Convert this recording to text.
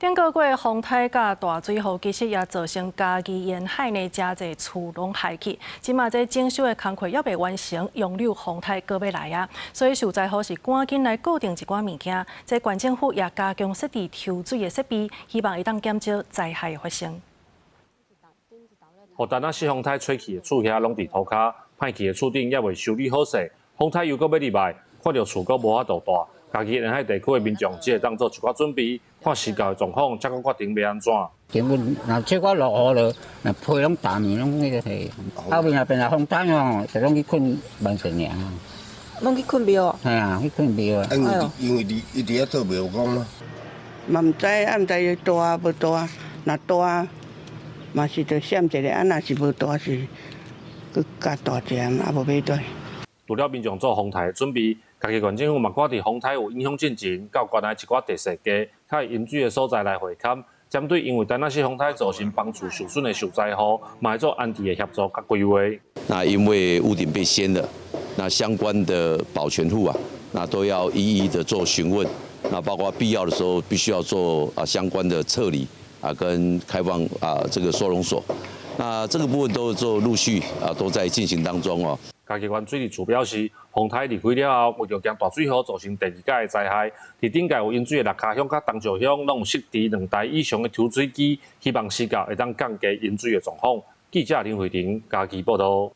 顶个月风台甲大水雨，其实也造成嘉义沿海的真侪厝拢害去。即马这整修的工课还未完成，用柳风台搁要来啊，所以受灾户是赶紧来固定一寡物件。这县政府也加强设置抽水的设备，希望会当减少灾害的发生。予丹仔市风台吹去的厝遐拢伫涂骹，歹去的厝顶也未修理好势，风台又搁要入来，看到厝搁无法度大。 家己沿海地区的民众只会当做一寡准备，看施工的状况，才搁决定要安怎。根本若即个落雨了，若批拢大面拢迄个是，后面若风台哦，就拢去困万顺尔。拢去困庙哦？系啊，去困庙啊。因为伊伫遐做庙公咯。嘛毋知伊大无大，若大嘛是着闪一下，若是无大是佮加大只，也无买对。除了民众做风台的准备。 家己县政府嘛，看伫风台有影响进程，到原来一寡地势低、较会淹水的所在来会勘，针对因为丹仔市风台造成房厝受损的受灾户，嘛会做安置的协助甲规划。那因为屋顶被掀了，那相关的保全户啊，那都要一一的做询问，那包括必要的时候必须要做相关的撤离跟开放这个收容所，那这个部分都做陆续都在进行当中哦。 嘉义县水利处表示，风台离开了后，为着惊大水雨造成第二届的灾害，伫顶届有淹水的六卡乡甲东石乡，拢有设置2台以上的抽水机，希望施工会当降低淹水的状况。记者林慧婷，嘉义报道。